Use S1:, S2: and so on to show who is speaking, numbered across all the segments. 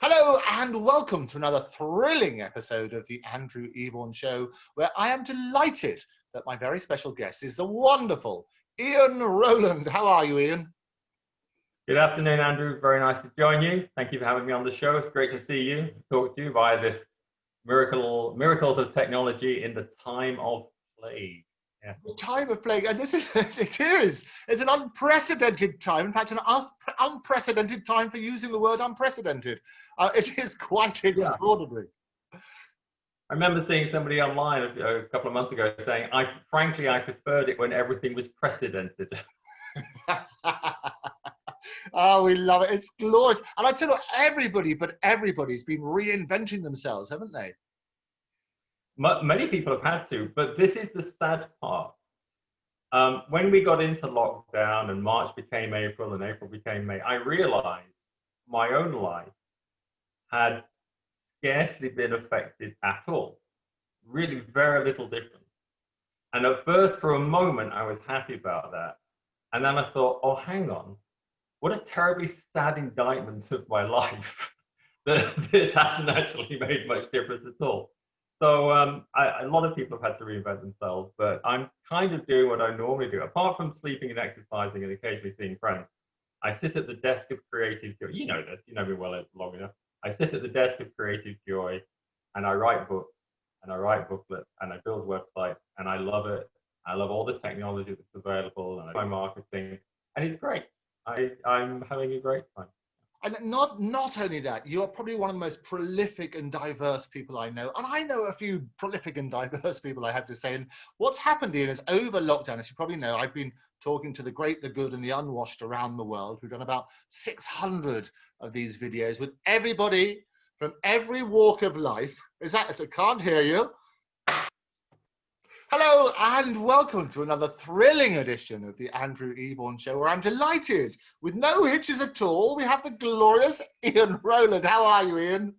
S1: Hello and welcome to another thrilling episode of the Andrew Eborn Show, where I am delighted that my very special guest is the wonderful Ian Rowland. How are you, Ian?
S2: Good afternoon, Andrew. Very nice to join you. Thank you for having me on the show. It's great to see you, talk to you via this miracles of technology in the time of plague.
S1: Yeah. The time of plague, and it's an unprecedented time. In fact, an unprecedented time for using the word unprecedented. It is quite extraordinary.
S2: I remember seeing somebody online a couple of months ago saying, frankly, I preferred it when everything was precedented.
S1: Oh, we love it. It's glorious. And I tell you what, everybody's been reinventing themselves, haven't they?
S2: Many people have had to, but this is the sad part. When we got into lockdown and March became April and April became May, I realized my own life had scarcely been affected at all. Really very little different. And at first, for a moment, I was happy about that. And then I thought, oh, hang on. What a terribly sad indictment of my life that this hasn't actually made much difference at all. So a lot of people have had to reinvent themselves, but I'm kind of doing what I normally do. Apart from sleeping and exercising and occasionally seeing friends, I sit at the desk of creative joy. You know this, you know me well long enough. I sit at the desk of creative joy and I write books and I write booklets and I build websites and I love it. I love all the technology that's available and I do my marketing and it's great. I'm having a great time.
S1: And not only that, you are probably one of the most prolific and diverse people I know. And I know a few prolific and diverse people, I have to say. And what's happened, Ian, is over lockdown, as you probably know, I've been talking to the great, the good, and the unwashed around the world. We've done about 600 of these videos with everybody from every walk of life. I can't hear you. Hello and welcome to another thrilling edition of the Andrew Eborn Show, where I'm delighted, with no hitches at all, we have the glorious Ian Rowland. How are you, Ian?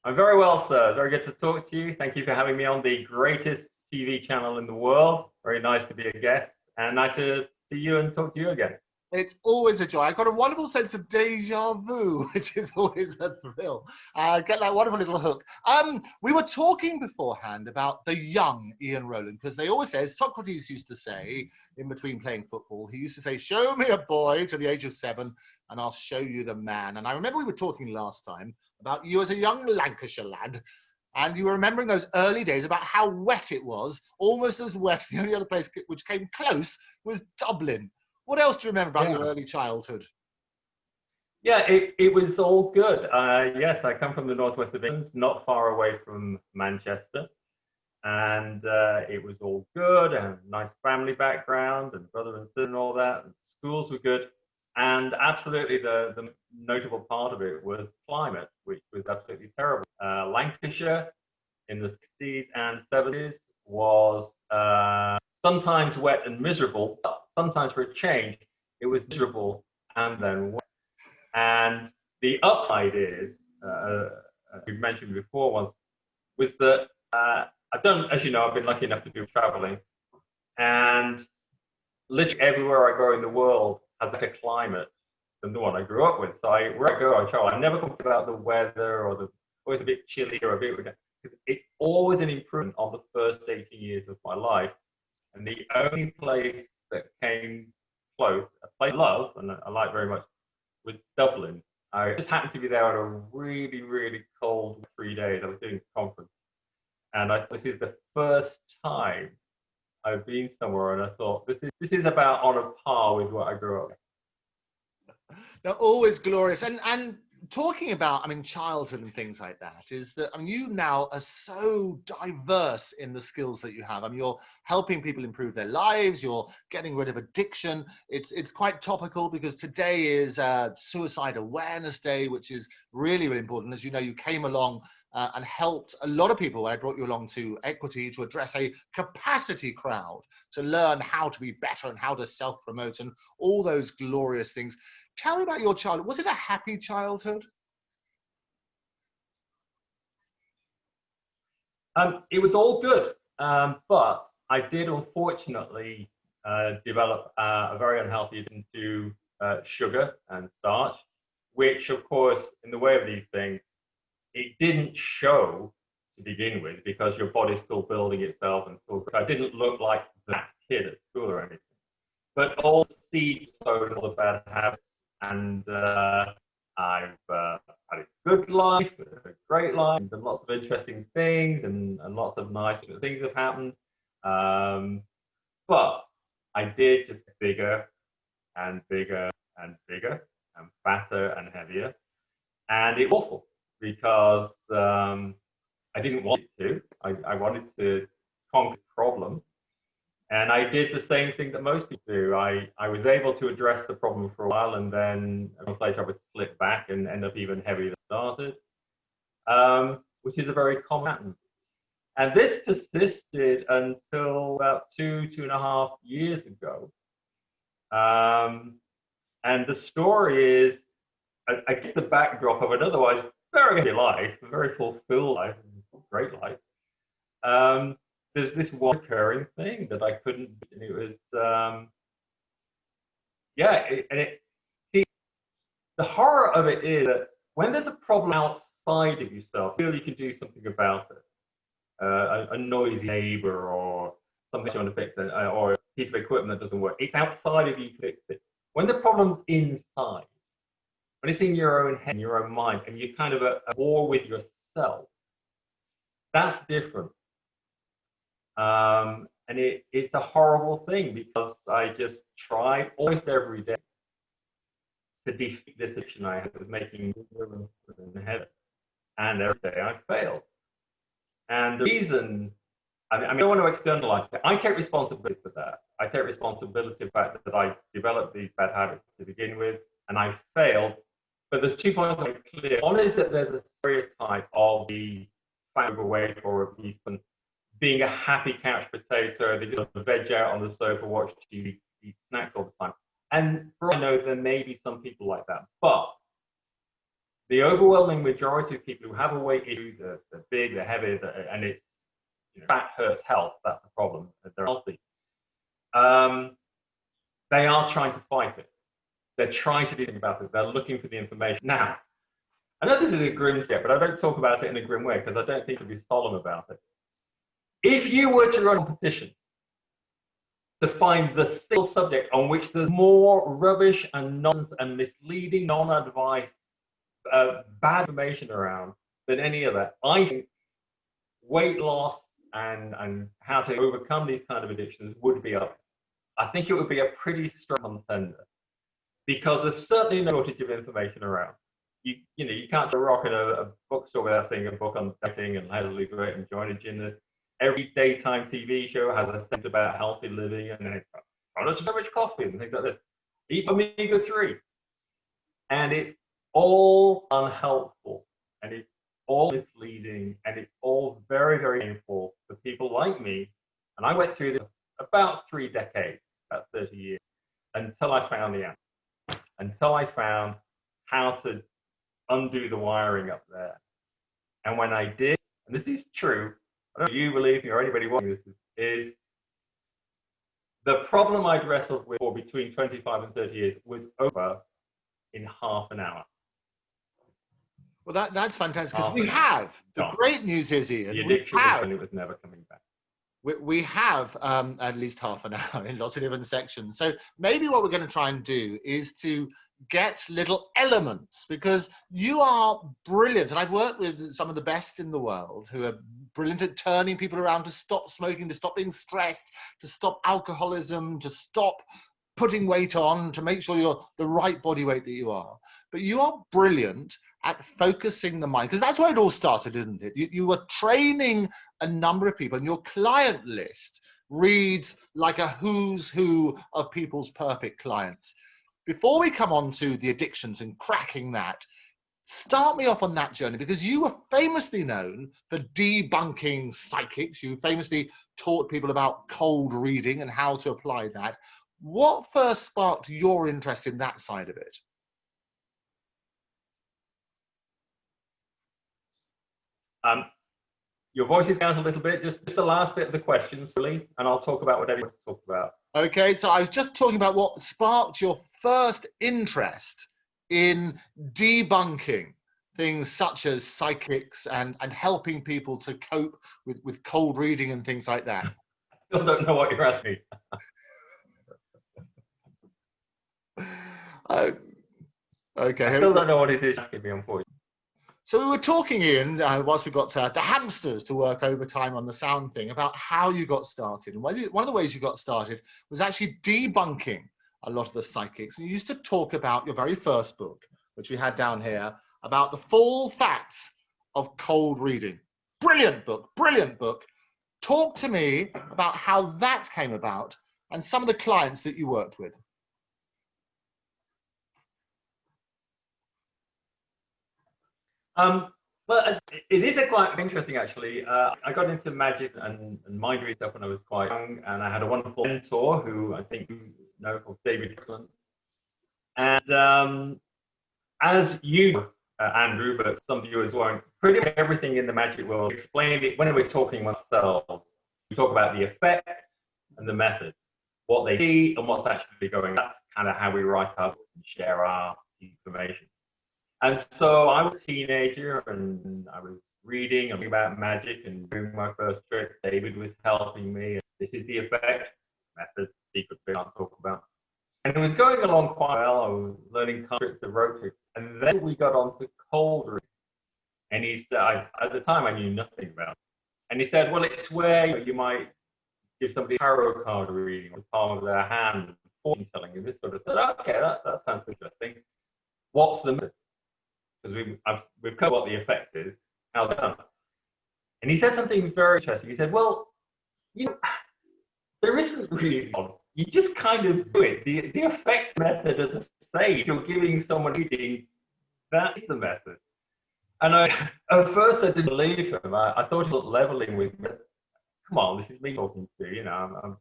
S2: I'm very well, sir. Very good to talk to you. Thank you for having me on the greatest TV channel in the world. Very nice to be a guest and nice to see you and talk to you again.
S1: It's always a joy. I've got a wonderful sense of deja vu, which is always a thrill. Get that wonderful little hook. We were talking beforehand about the young Ian Rowland, because they always say, as Socrates used to say in between playing football, he used to say, show me a boy to the age of 7 and I'll show you the man. And I remember we were talking last time about you as a young Lancashire lad. And you were remembering those early days about how wet it was, almost as wet. The only other place which came close was Dublin. What else do you remember about your early childhood?
S2: Yeah, it was all good. Yes, I come from the northwest of England, not far away from Manchester. And it was all good and nice family background and brother and sister and all that. And schools were good. And absolutely the notable part of it was climate, which was absolutely terrible. Lancashire in the 60s and 70s was sometimes wet and miserable, but sometimes for a change, it was miserable and then wet. And the upside is, we've mentioned before once, was that as you know, I've been lucky enough to do traveling, and literally everywhere I go in the world has a better climate than the one I grew up with. So where I go, I travel. I never complain about the weather or always a bit chilly or a bit, because it's always an improvement on the first 18 years of my life. And the only place that came close, a place I love and I like very much, was Dublin. I just happened to be there on a really, really cold 3 days. I was doing a conference. And this is the first time I've been somewhere and I thought, this is about on a par with what I grew up with.
S1: They're always glorious. And talking about, childhood and things like that, is that, you now are so diverse in the skills that you have. You're helping people improve their lives. You're getting rid of addiction. It's quite topical because today is Suicide Awareness Day, which is really, really important. As you know, you came along and helped a lot of people when I brought you along to Equity to address a capacity crowd to learn how to be better and how to self-promote and all those glorious things. Tell me about your childhood. Was it a happy childhood?
S2: It was all good, but I did unfortunately develop a very unhealthy addiction to sugar and starch, which of course, in the way of these things, it didn't show to begin with because your body's still building itself and still, I didn't look like that kid at school or anything. But all the seeds sowed, all the bad habits, and I've had a good life, a great life, and lots of interesting things, and lots of nice things have happened. But I did just get bigger and bigger and bigger and fatter and heavier. And it was awful because I didn't want it to. I wanted to conquer the problem. And I did the same thing that most people do. I was able to address the problem for a while, and then a month later I would slip back and end up even heavier than started, which is a very common pattern. And this persisted until about 2.5 years ago. And the story is, I get the backdrop of an otherwise very happy life, a very fulfilled life, great life. There's this one recurring thing that I couldn't, and it was, see, the horror of it is that when there's a problem outside of yourself, you feel you can do something about it. A noisy neighbor or something you want to fix, or a piece of equipment that doesn't work. It's outside of you to fix it. When the problem's inside, when it's in your own head, in your own mind, and you're kind of at war with yourself, that's different. And it's a horrible thing because I just tried almost every day to defeat this addiction I had with making in the head, and every day I failed. And the reason, I don't want to externalize it. I take responsibility for that. I take responsibility for the fact that I developed these bad habits to begin with, and I failed. But there's 2 points that are clear. One is that there's a stereotype of the fat overweight or obese person being a happy couch potato. They just veg out on the sofa, watch TV, eat snacks all the time. And for all I know, there may be some people like that. But the overwhelming majority of people who have a weight issue, they're big, they're heavy, and it's, fat hurts health. That's the problem. They're healthy. They are trying to fight it. They're trying to do something about it. They're looking for the information. Now, I know this is a grim step, but I don't talk about it in a grim way because I don't think it'd be solemn about it. If you were to run a competition to find the single subject on which there's more rubbish and nonsense and misleading, non-advice, bad information around than any other, I think weight loss and how to overcome these kind of addictions would be up. I think it would be a pretty strong contender because there's certainly no shortage of information around. You can't rock in a bookstore without seeing a book on dieting and how to lose weight and join a gym. Every daytime TV show has a segment about healthy living and then try not to too much coffee and things like this. Eat omega-3. And it's all unhelpful and it's all misleading and it's all very, very painful for people like me. And I went through this about 3 decades, about 30 years, until I found the answer, until I found how to undo the wiring up there. And when I did, and this is true, I don't know if you believe me or anybody watching this, is the problem I'd wrestled with for between 25 and 30 years was over in half an hour.
S1: Well, that's fantastic because we have. The great news is, Ian,
S2: the addiction was when it was never coming back.
S1: We have at least half an hour in lots of different sections. So maybe what we're going to try and do is to get little elements, because you are brilliant. And I've worked with some of the best in the world who are brilliant at turning people around to stop smoking, to stop being stressed, to stop alcoholism, to stop putting weight on, to make sure you're the right body weight that you are. But you are brilliant at focusing the mind, because that's where it all started, isn't it? You were training a number of people, and your client list reads like a who's who of people's perfect clients. Before we come on to the addictions and cracking that, start me off on that journey, because you were famously known for debunking psychics. You famously taught people about cold reading and how to apply that. What first sparked your interest in that side of it?
S2: Your voice is down a little bit, just the last bit of the questions, really, and I'll talk about whatever you want to talk about.
S1: Okay, so I was just talking about what sparked your first interest in debunking things such as psychics and helping people to cope with cold reading and things like that?
S2: I still don't know what you're asking.
S1: Okay.
S2: I still don't know what it is asking me, unfortunately.
S1: So we were talking, Ian, whilst we got the hamsters to work overtime on the sound thing, about how you got started. And one of the ways you got started was actually debunking a lot of the psychics. And you used to talk about your very first book, which we had down here, about the full facts of cold reading. Brilliant book, brilliant book. Talk to me about how that came about and some of the clients that you worked with.
S2: Well, it is quite interesting, actually. I got into magic and mind reading stuff when I was quite young, and I had a wonderful mentor who I think you know, called David. And as you know, Andrew, but some viewers won't, pretty much everything in the magic world explained it when we're talking ourselves. We talk about the effect and the method, what they see and what's actually going on. That's kind of how we write our books and share our information. And so I was a teenager and I was reading about magic and doing my first trick. David was helping me. This is the effect, method, secret bit I'll talk about. And it was going along quite well. I was learning concepts of rope tricks. And then we got on to cold reading. And he said, at the time I knew nothing about it. And he said, well, it's where you might give somebody a tarot card reading on the palm of their hand, fortune telling, and this sort of thing. Okay, that sounds interesting. What's the method? Because we've covered what the effect is, how done. And he said something very interesting. He said, well, there isn't really one. You just kind of do it. The effect method of the stage, you're giving someone reading, that's the method. And at first I didn't believe him. I thought he was leveling with me. Come on, this is me talking to you. I'm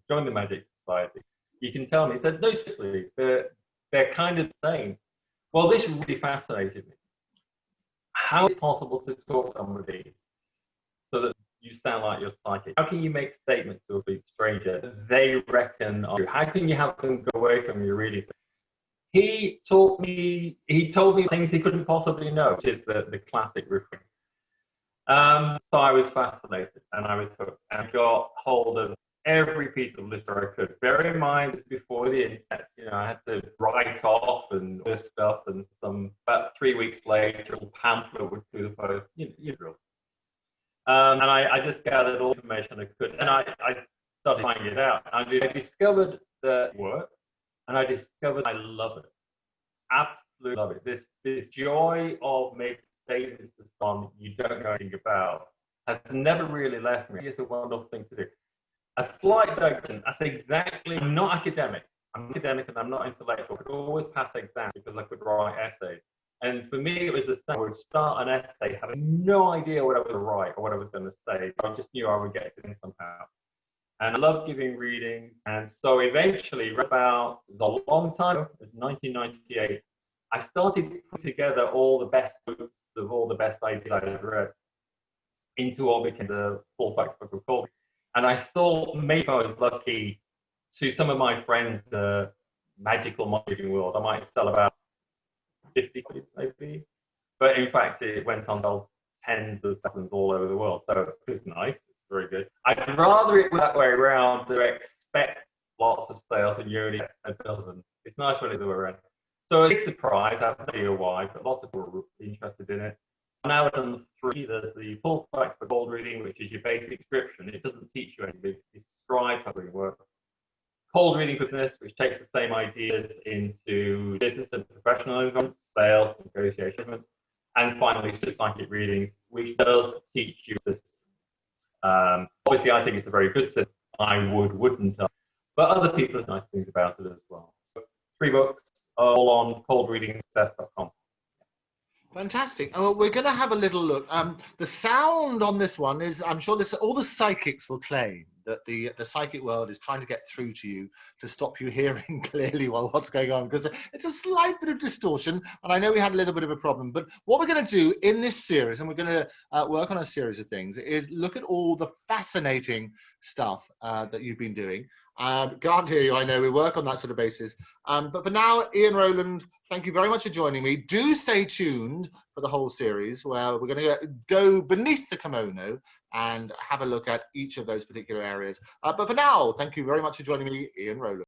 S2: joined the Magic Society. You can tell me. He said, no, seriously, they're kind of the same. Well, this really fascinated me. How is it possible to talk to somebody so that you sound like you're psychic? How can you make statements to a big stranger that they reckon are true? How can you help them go away from your reading? He told me things he couldn't possibly know, which is the classic refrain. So I was fascinated and I was hooked and got hold of every piece of literature I could. Bear in mind, before the internet, I had to write off and all this stuff, and about 3 weeks later, a pamphlet would through the post, and I just gathered all the information I could, and I started finding it out. I discovered the work, and I discovered I love it. Absolutely love it. This joy of making statements to someone you don't know anything about has never really left me. It's a wonderful thing to do. A slight digression. That's exactly. I'm not academic. I'm academic and I'm not intellectual. I could always pass exams because I could write essays. And for me, it was the same. I would start an essay having no idea what I was going to write or what I was going to say. But I just knew I would get it in somehow. And I loved giving readings. And so eventually, it was a long time ago, it was 1998, I started putting together all the best books of all the best ideas I had read into what became the full facts book of cold. And I thought maybe I was lucky to some of my friends, the magical marketing world. I might sell about 50 maybe. But in fact, it went on to sell tens of thousands all over the world. So it was nice. It's very good. I'd rather it was that way around to expect lots of sales and you only get a dozen. It's nice when it's the way around. So a big surprise. I have no idea why, but lots of people were interested in it. Now I've done 3. There's the full facts for cold reading, which is your basic description. It doesn't teach you anything. It describes how it works. Cold reading for business, which takes the same ideas into business and professional environment, sales, negotiation, and finally psychic reading, which does teach you this. Obviously, I think it's a very good system. I wouldn't, but other people have nice things about it as well. So 3 books, all on coldreadingsuccess.com.
S1: Fantastic. Oh, we're going to have a little look. The sound on this one is, I'm sure all the psychics will claim that the psychic world is trying to get through to you to stop you hearing clearly what's going on, because it's a slight bit of distortion. And I know we had a little bit of a problem, but what we're going to do in this series, and we're going to work on a series of things, is look at all the fascinating stuff that you've been doing. Can't hear you, I know. We work on that sort of basis. But for now, Ian Rowland, thank you very much for joining me. Do stay tuned for the whole series where we're going to go beneath the kimono and have a look at each of those particular areas. But for now, thank you very much for joining me, Ian Rowland.